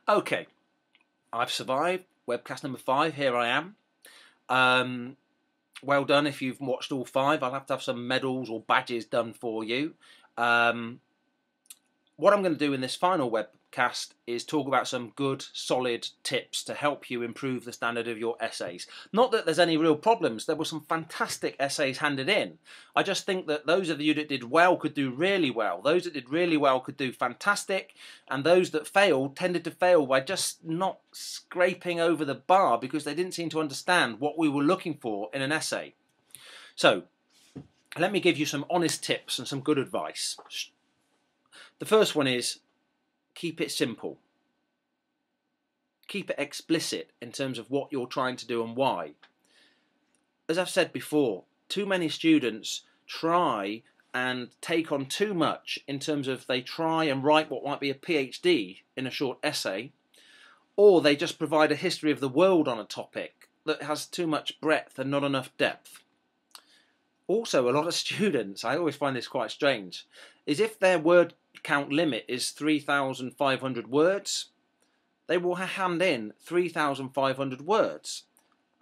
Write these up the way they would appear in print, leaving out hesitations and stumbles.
Okay, I've survived. Webcast number 5, here I am. Well done if you've watched all 5. I'll have to have some medals or badges done for you. What I'm going to do in this final webcast is talk about some good, solid tips to help you improve the standard of your essays. Not that there's any real problems. There were some fantastic essays handed in. I just think that those of you that did well could do really well. Those that did really well could do fantastic. And those that failed tended to fail by just not scraping over the bar because they didn't seem to understand what we were looking for in an essay. So, let me give you some honest tips and some good advice. The first one is keep it simple. Keep it explicit in terms of what you're trying to do and why. As I've said before, too many students try and take on too much in terms of they try and write what might be a PhD in a short essay, or they just provide a history of the world on a topic that has too much breadth and not enough depth. Also, a lot of students, I always find this quite strange, is if their word count limit is 3,500 words, they will hand in 3,500 words.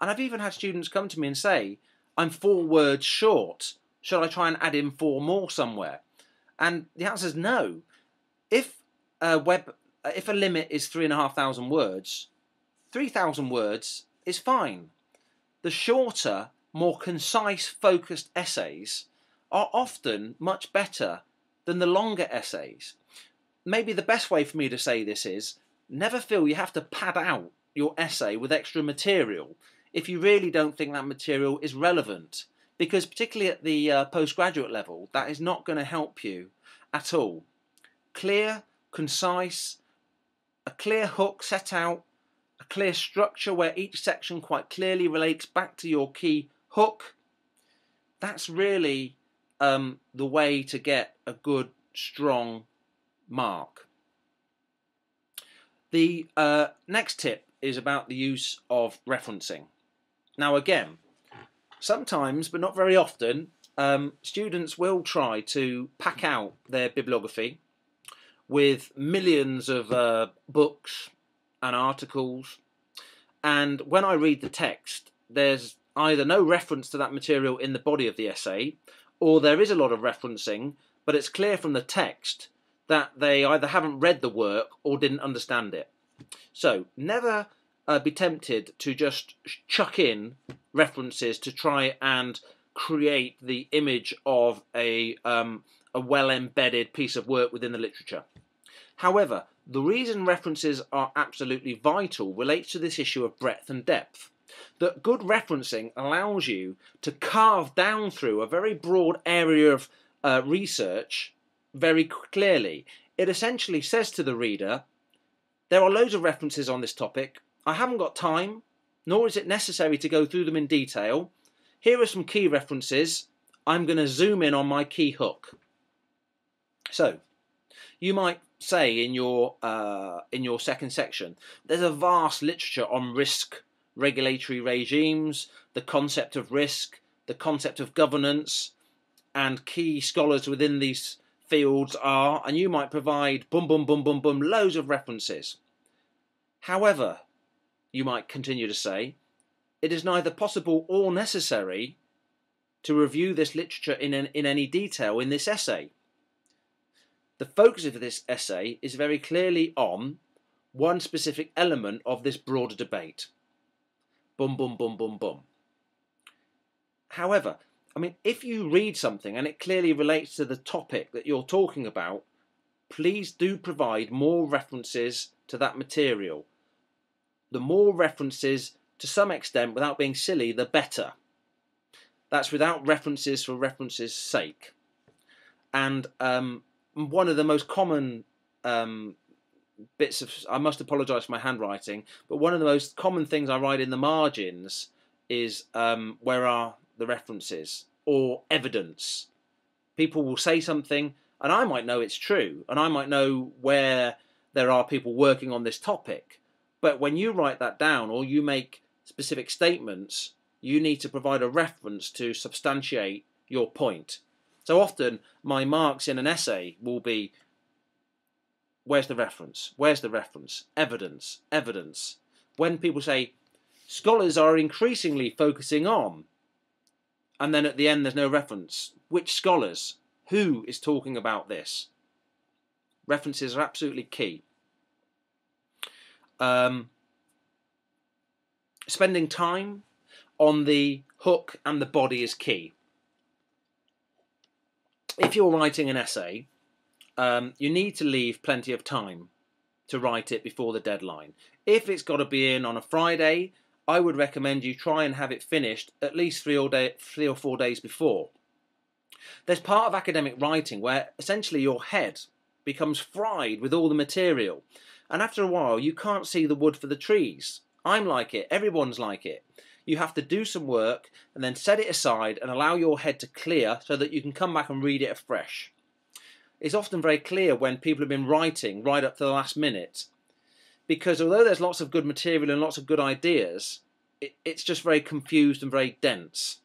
And I've even had students come to me and say, I'm 4 words short. Should I try and add in 4 more somewhere? And the answer is no. If a limit is 3,500 words, 3,000 words is fine. The shorter, more concise, focused essays are often much better than the longer essays. Maybe the best way for me to say this is, never feel you have to pad out your essay with extra material if you really don't think that material is relevant, because particularly at the postgraduate level, that is not going to help you at all. Clear, concise, a clear hook set out, a clear structure where each section quite clearly relates back to your key hook. That's really the way to get a good, strong mark. The next tip is about the use of referencing. Now again, sometimes, but not very often, students will try to pack out their bibliography with millions of books and articles, and when I read the text, there's either no reference to that material in the body of the essay, or there is a lot of referencing, but it's clear from the text that they either haven't read the work or didn't understand it. So never be tempted to just chuck in references to try and create the image of a well-embedded piece of work within the literature. However, the reason references are absolutely vital relates to this issue of breadth and depth. That good referencing allows you to carve down through a very broad area of research very clearly. It essentially says to the reader, there are loads of references on this topic. I haven't got time, nor is it necessary to go through them in detail. Here are some key references. I'm going to zoom in on my key hook. So, you might say in your second section, there's a vast literature on risk regulatory regimes, the concept of risk, the concept of governance, and key scholars within these fields are, and you might provide loads of references. However, you might continue to say, it is neither possible or necessary to review this literature in any detail in this essay. The focus of this essay is very clearly on one specific element of this broader debate. However, I mean, if you read something and it clearly relates to the topic that you're talking about, please do provide more references to that material. The more references, to some extent, without being silly, the better. That's without references for references' sake. And one of the most common bits of, I must apologise for my handwriting, but one of the most common things I write in the margins is where are the references or evidence. People will say something and I might know it's true and I might know where there are people working on this topic, but when you write that down or you make specific statements, you need to provide a reference to substantiate your point. So often my marks in an essay will be where's the reference? Where's the reference? Evidence, evidence. When people say, scholars are increasingly focusing on, and then at the end there's no reference. Which scholars? Who is talking about this? References are absolutely key. Spending time on the hook and the body is key. If you're writing an essay, you need to leave plenty of time to write it before the deadline. If it's got to be in on a Friday, I would recommend you try and have it finished at least 3 or 4 days before. There's part of academic writing where essentially your head becomes fried with all the material, and after a while you can't see the wood for the trees. I'm like it, everyone's like it. You have to do some work and then set it aside and allow your head to clear so that you can come back and read it afresh. It's often very clear when people have been writing right up to the last minute, because although there's lots of good material and lots of good ideas, it's just very confused and very dense.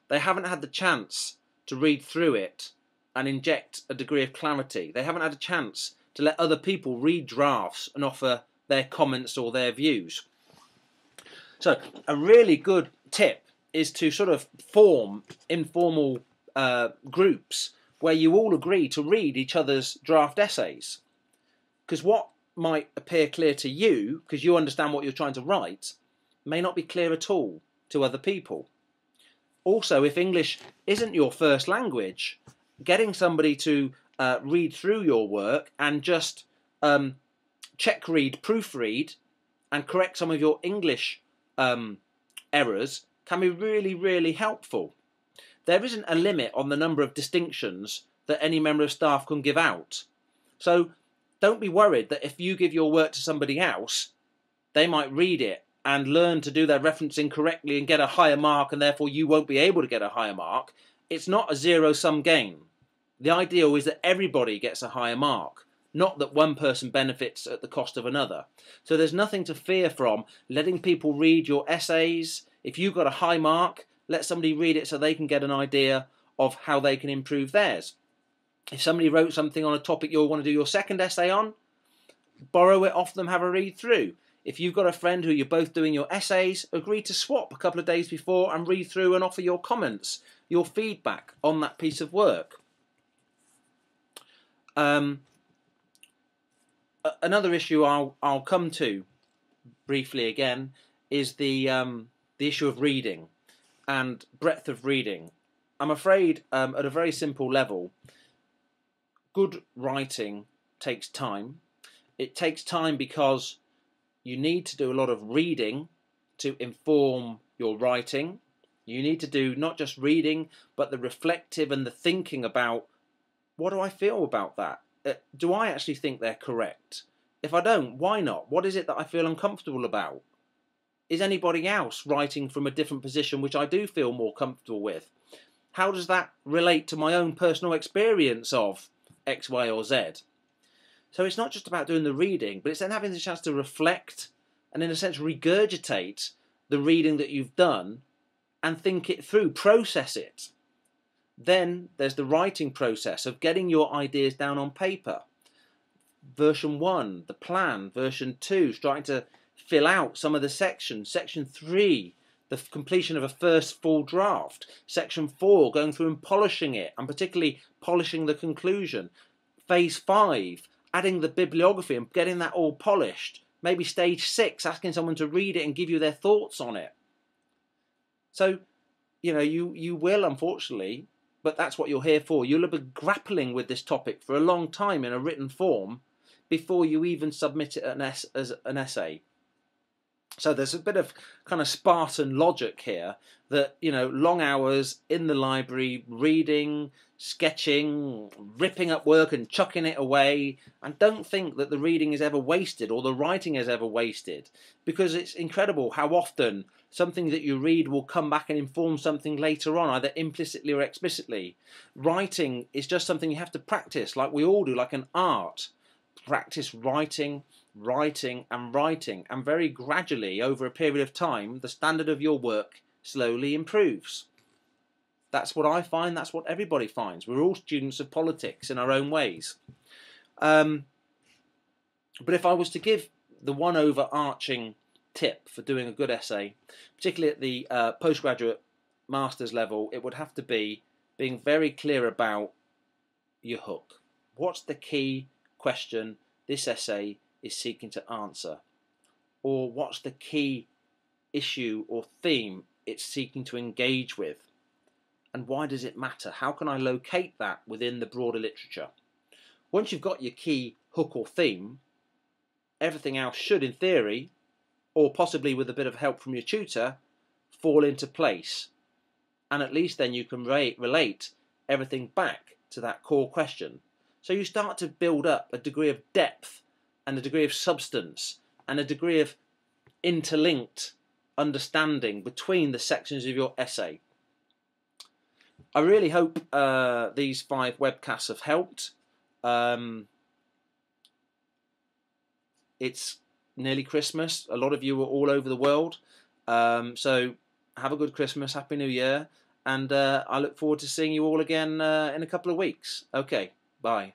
They haven't had the chance to read through it and inject a degree of clarity. They haven't had a chance to let other people read drafts and offer their comments or their views. So a really good tip is to sort of form informal groups where you all agree to read each other's draft essays. Because what might appear clear to you, because you understand what you're trying to write, may not be clear at all to other people. Also, if English isn't your first language, getting somebody to read through your work and just check read, proofread, and correct some of your English errors can be really, really helpful. There isn't a limit on the number of distinctions that any member of staff can give out. So don't be worried that if you give your work to somebody else, they might read it and learn to do their referencing correctly and get a higher mark, and therefore you won't be able to get a higher mark. It's not a zero-sum game. The ideal is that everybody gets a higher mark, not that one person benefits at the cost of another. So there's nothing to fear from letting people read your essays. If you've got a high mark, let somebody read it so they can get an idea of how they can improve theirs. If somebody wrote something on a topic you'll want to do your second essay on, borrow it off them, have a read through. If you've got a friend who you're both doing your essays, agree to swap a couple of days before and read through and offer your comments, your feedback on that piece of work. Another issue I'll come to briefly again is the issue of reading and breadth of reading. I'm afraid at a very simple level, good writing takes time. It takes time because you need to do a lot of reading to inform your writing. You need to do not just reading, but the reflective and the thinking about, what do I feel about that? Do I actually think they're correct? If I don't, why not? What is it that I feel uncomfortable about? Is anybody else writing from a different position which I do feel more comfortable with? How does that relate to my own personal experience of X, Y, or Z? So it's not just about doing the reading, but it's then having the chance to reflect and in a sense regurgitate the reading that you've done and think it through, process it. Then there's the writing process of getting your ideas down on paper. Version 1, the plan. Version 2, starting to fill out some of the sections. Section 3, the completion of a first full draft. Section 4, going through and polishing it, and particularly polishing the conclusion. Phase 5, adding the bibliography and getting that all polished. Maybe stage 6, asking someone to read it and give you their thoughts on it. So, you know, you will, unfortunately, but that's what you're here for. You'll have been grappling with this topic for a long time in a written form before you even submit it as an essay. So there's a bit of kind of Spartan logic here that, you know, long hours in the library, reading, sketching, ripping up work and chucking it away, and don't think that the reading is ever wasted or the writing is ever wasted, because it's incredible how often something that you read will come back and inform something later on, either implicitly or explicitly. Writing is just something you have to practice, like we all do, like an art. Practice writing, and very gradually, over a period of time, the standard of your work slowly improves. That's what I find, that's what everybody finds. We're all students of politics in our own ways. But if I was to give the one overarching tip for doing a good essay, particularly at the postgraduate master's level, it would have to be being very clear about your hook. What's the key question this essay is seeking to answer? Or what's the key issue or theme it's seeking to engage with? And why does it matter? How can I locate that within the broader literature? Once you've got your key hook or theme, everything else should, in theory, or possibly with a bit of help from your tutor, fall into place. And at least then you can relate everything back to that core question. So you start to build up a degree of depth and a degree of substance and a degree of interlinked understanding between the sections of your essay. I really hope these 5 webcasts have helped. It's nearly Christmas. A lot of you are all over the world. So have a good Christmas, Happy New Year, and I look forward to seeing you all again in a couple of weeks. Okay, bye.